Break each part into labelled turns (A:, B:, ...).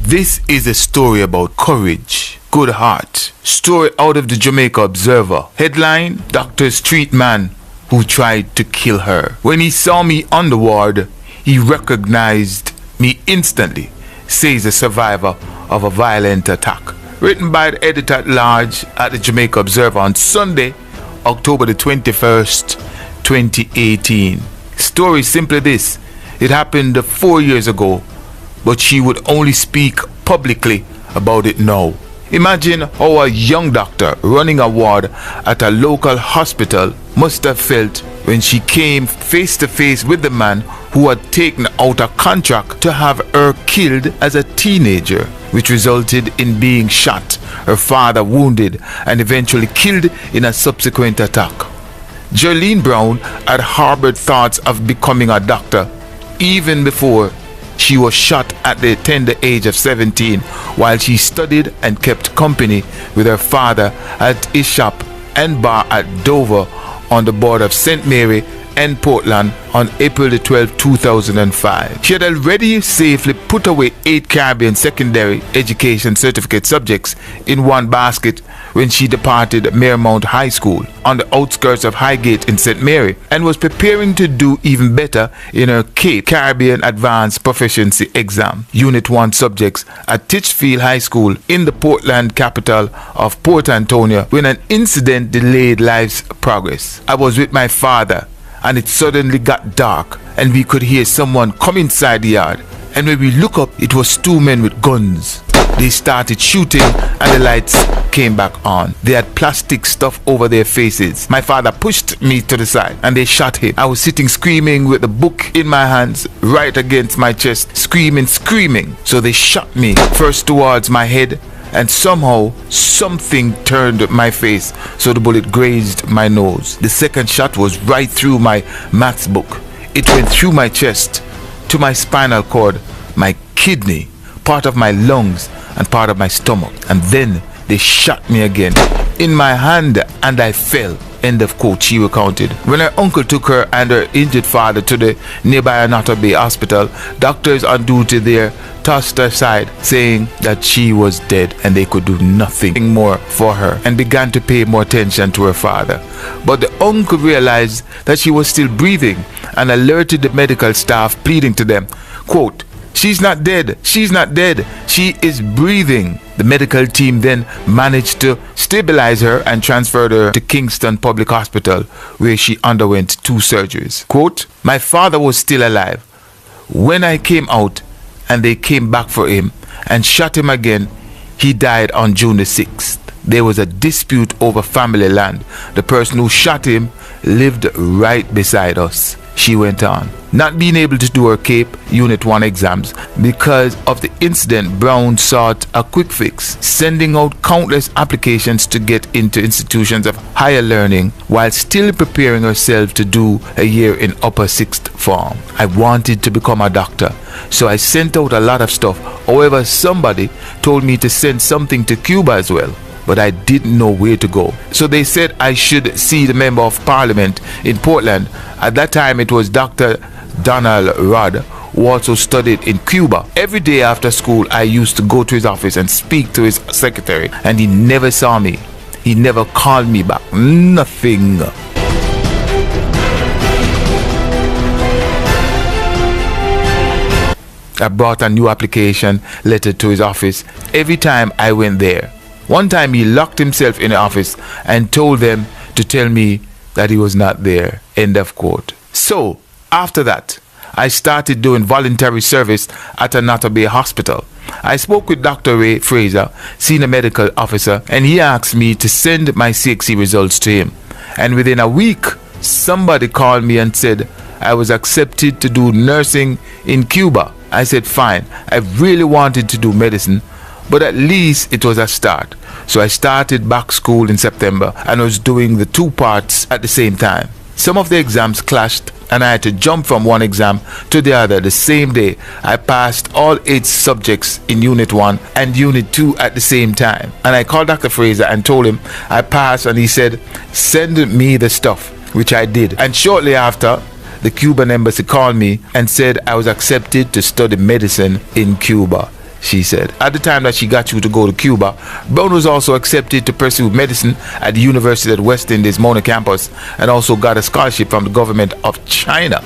A: This is a story about courage, good heart. Story out of the Jamaica Observer. Headline: Doctors treat man who tried to kill her. When he saw me on the ward, he recognized me instantly, says a survivor of a violent attack. Written by the editor-at-large at the Jamaica Observer on Sunday, October the 21st, 2018. Story simply this: it happened 4 years ago, but she would only speak publicly about it now. Imagine how a young doctor running a ward at a local hospital must have felt when she came face to face with the man who had taken out a contract to have her killed as a teenager, which resulted in being shot, her father wounded, and eventually killed in a subsequent attack. Jerlene Brown had harbored thoughts of becoming a doctor even before she was shot at the tender age of 17 while she studied and kept company with her father at his shop and bar at Dover on the border of St. Mary and Portland on April the 12th, 2005. She had already safely put away 8 Caribbean secondary education certificate subjects in one basket when she departed Marymount High School on the outskirts of Highgate in St. Mary, and was preparing to do even better in her CAPE Caribbean Advanced Proficiency Exam Unit 1 subjects at Titchfield High School in the Portland capital of Port Antonio when an incident delayed life's progress. I was with my father, and it suddenly got dark and we could hear someone come inside the yard, and when we look up, it was 2 men with guns. They started shooting and the lights came back on. They had plastic stuff over their faces. My father pushed me to the side and they shot him. I was sitting screaming with the book in my hands right against my chest, screaming. So they shot me first towards my head, and somehow something turned my face, so the bullet grazed my nose. The second shot was right through my maths book. It went through my chest to my spinal cord, my kidney, part of my lungs, and part of my stomach. And then they shot me again in my hand and I fell. End of quote, she recounted. When her uncle took her and her injured father to the nearby Nassau Bay Hospital, doctors on duty there tossed her aside, saying that she was dead and they could do nothing more for her, and began to pay more attention to her father. But the uncle realized that she was still breathing and alerted the medical staff, pleading to them, quote, "She's not dead. She's not dead. She is breathing." The medical team then managed to stabilize her and transferred her to Kingston Public Hospital, where she underwent 2 surgeries. Quote, "My father was still alive when I came out, and they came back for him and shot him again. He died on June the 6th. There was a dispute over family land. The person who shot him lived right beside us," she went on. Not being able to do her CAPE Unit 1 exams because of the incident, Brown sought a quick fix, sending out countless applications to get into institutions of higher learning while still preparing herself to do a year in upper 6th form. "I wanted to become a doctor, so I sent out a lot of stuff. However, somebody told me to send something to Cuba as well, but I didn't know where to go. So they said I should see the Member of Parliament in Portland. At that time it was Dr. Donald Rudd, who also studied in Cuba. Every day after school I used to go to his office and speak to his secretary, and he never saw me. He never called me back. Nothing." I brought a new application letter to his office every time I went there. One time he locked himself in the office and told them to tell me that he was not there. End of quote. So, after that, I started doing voluntary service at a Nassau Bay Hospital. I spoke with Dr. Ray Fraser, senior medical officer, and he asked me to send my CXC results to him. And within a week, somebody called me and said I was accepted to do nursing in Cuba. I said fine. I really wanted to do medicine, but at least it was a start. So I started back school in September and was doing the 2 parts at the same time. Some of the exams clashed and I had to jump from one exam to the other the same day. I passed all 8 subjects in Unit 1 and Unit 2 at the same time. And I called Dr. Fraser and told him I passed, and he said, "Send me the stuff," which I did. And shortly after, the Cuban embassy called me and said I was accepted to study medicine in Cuba. she said. At the time that she got you to go to Cuba, Brown was also accepted to pursue medicine at the University at West Indies Mona campus and also got a scholarship from the government of China.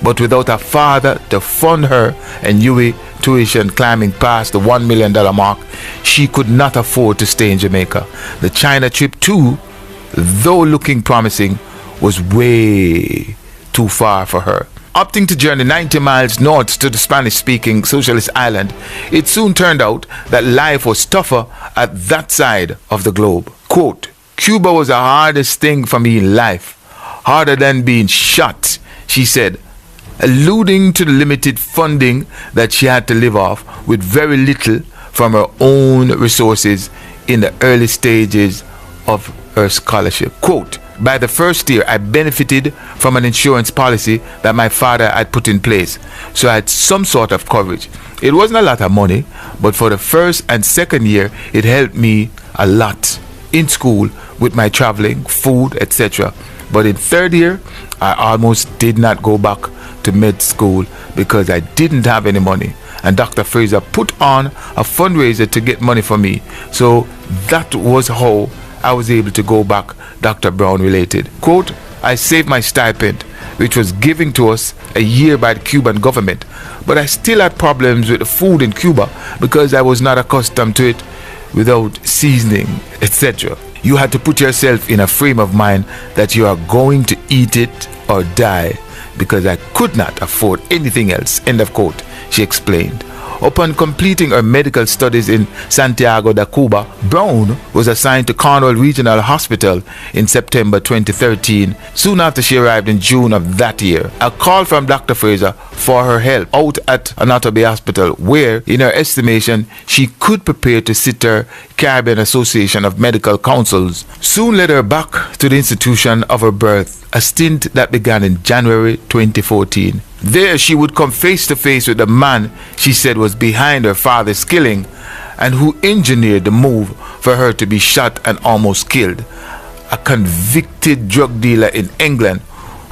A: But without a father to fund her and Yui tuition climbing past the $1 million mark, she could not afford to stay in Jamaica. The China trip too, though looking promising, was way too far for her. Opting to journey 90 miles north to the Spanish-speaking socialist island, it soon turned out that life was tougher at that side of the globe. Quote, Cuba was the hardest thing for me in life, harder than being shot, she said, alluding to the limited funding that she had to live off with very little from her own resources in the early stages of her scholarship. Quote, by the first year, I benefited from an insurance policy that my father had put in place, so I had some sort of coverage. It wasn't a lot of money, but for the first and second year, it helped me a lot in school with my traveling, food, etc. But in third year, I almost did not go back to med school because I didn't have any money, and Dr. Fraser put on a fundraiser to get money for me. So that was how I was able to go back, Dr. Brown related. Quote, I saved my stipend, which was given to us a year by the Cuban government, but I still had problems with the food in Cuba because I was not accustomed to it without seasoning, etc. You had to put yourself in a frame of mind that you are going to eat it or die, because I could not afford anything else, end of quote, she explained. Upon completing her medical studies in Santiago de Cuba, Brown was assigned to Cornwall Regional Hospital in September 2013, soon after she arrived in June of that year. A call from Dr. Fraser for her help out at Another Bay Hospital, where, in her estimation, she could prepare to sit her Caribbean Association of Medical Councils, soon led her back to the institution of her birth, a stint that began in January 2014. There she would come face to face with the man she said was behind her father's killing and who engineered the move for her to be shot and almost killed. A convicted drug dealer in England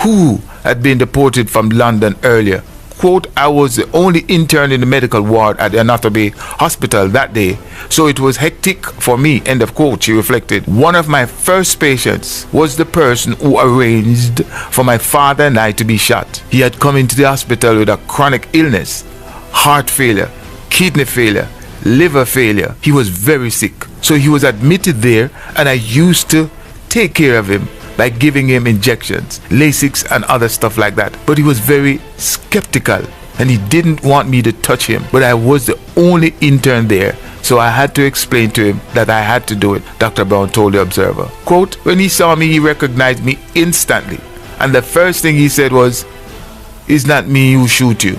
A: who had been deported from London earlier. Quote, I was the only intern in the medical ward at the Another Bay Hospital that day, so it was hectic for me, end of quote, she reflected. One of my first patients was the person who arranged for my father and I to be shot. He had come into the hospital with a chronic illness, heart failure, kidney failure, liver failure. He was very sick, so he was admitted there, and I used to take care of him by giving him injections, Lasix and other stuff like that. But he was very skeptical and he didn't want me to touch him. But I was the only intern there, so I had to explain to him that I had to do it, Dr. Brown told the Observer. Quote, when he saw me, he recognized me instantly. And the first thing he said was, it's not me who shoot you.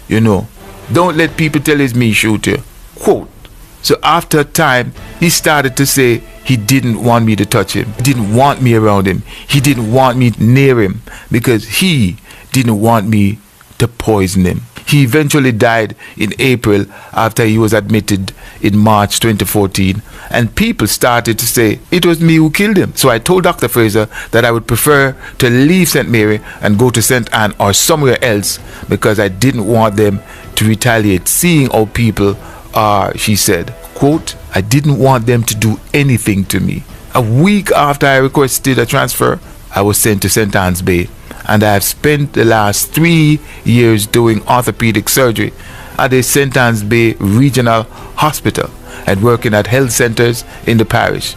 A: You know, don't let people tell it's me shoot you. Quote, so after a time, he started to say he didn't want me to touch him. He didn't want me around him. He didn't want me near him because he didn't want me to poison him. He eventually died in April after he was admitted in March 2014, and people started to say it was me who killed him. So I told Dr. Fraser that I would prefer to leave St. Mary and go to St. Anne or somewhere else because I didn't want them to retaliate, seeing how people are, she said. Quote, I didn't want them to do anything to me. A week after I requested a transfer, I was sent to St. Anne's Bay, and I have spent the last 3 years doing orthopedic surgery at the St. Anne's Bay Regional Hospital and working at health centers in the parish.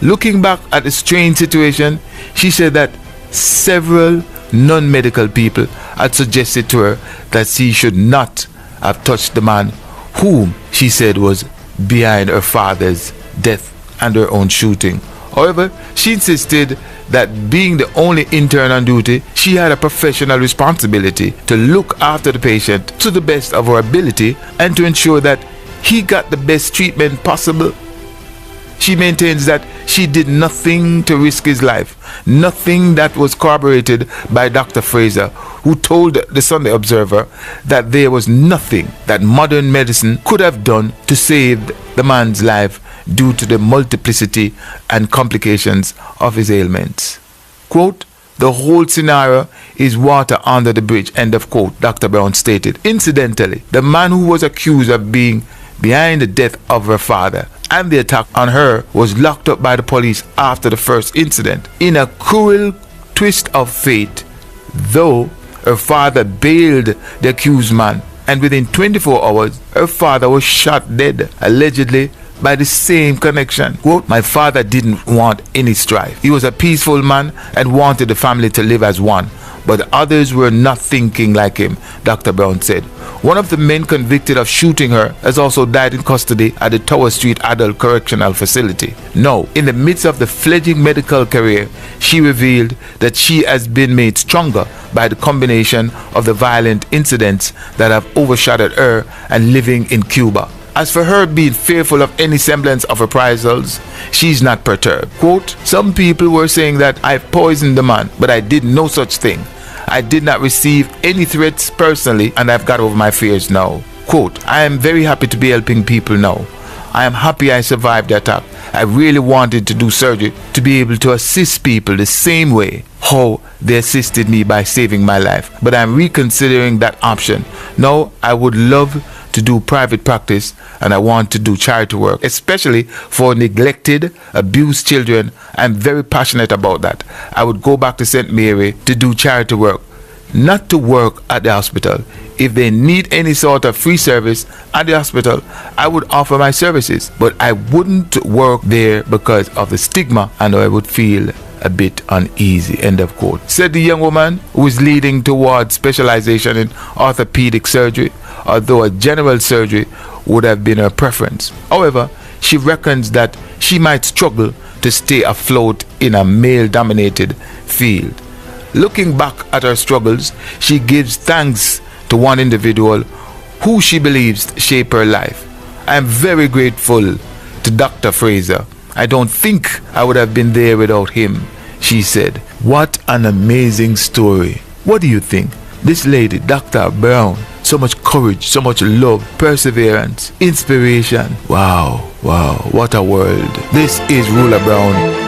A: Looking back at the strange situation, she said that several non-medical people had suggested to her that she should not have touched the man whom she said was behind her father's death and her own shooting. However, she insisted that being the only intern on duty, she had a professional responsibility to look after the patient to the best of her ability and to ensure that he got the best treatment possible. She maintains that she did nothing to risk his life, nothing that was corroborated by Dr. Fraser, who told the Sunday Observer that there was nothing that modern medicine could have done to save the man's life due to the multiplicity and complications of his ailments. Quote, the whole scenario is water under the bridge, end of quote, Dr. Brown stated. Incidentally, the man who was accused of being behind the death of her father, and the attack on her was locked up by the police after the first incident. In a cruel twist of fate, though, her father bailed the accused man, and within 24 hours, her father was shot dead, allegedly by the same connection. Quote, "My father didn't want any strife. He was a peaceful man and wanted the family to live as one. But others were not thinking like him," Dr. Brown said. One of the men convicted of shooting her has also died in custody at the Tower Street Adult Correctional Facility. Now, in the midst of the fledgling medical career, she revealed that she has been made stronger by the combination of the violent incidents that have overshadowed her and living in Cuba. As for her being fearful of any semblance of reprisals, she's not perturbed. Quote, "Some people were saying that I poisoned the man, but I did no such thing. I did not receive any threats personally, and I've got over my fears now." Quote, "I am very happy to be helping people now. I am happy I survived the attack. I really wanted to do surgery to be able to assist people the same way how they assisted me by saving my life. But I'm reconsidering that option. Now I would love to do private practice, and I want to do charity work, especially for neglected, abused children. I'm very passionate about that. I would go back to St. Mary to do charity work, not to work at the hospital. If they need any sort of free service at the hospital, I would offer my services, but I wouldn't work there because of the stigma, and I would feel a bit uneasy," end of quote. Said the young woman, who is leading towards specialization in orthopedic surgery, although a general surgery would have been her preference. However, she reckons that she might struggle to stay afloat in a male-dominated field. Looking back at her struggles, she gives thanks to one individual who she believes shaped her life. "I am very grateful to Dr. Fraser. I don't think I would have been there without him," she said. What an amazing story. What do you think? This lady, Dr. Brown, so much courage, so much love, perseverance, inspiration. Wow, what a world. This is Ruler Brown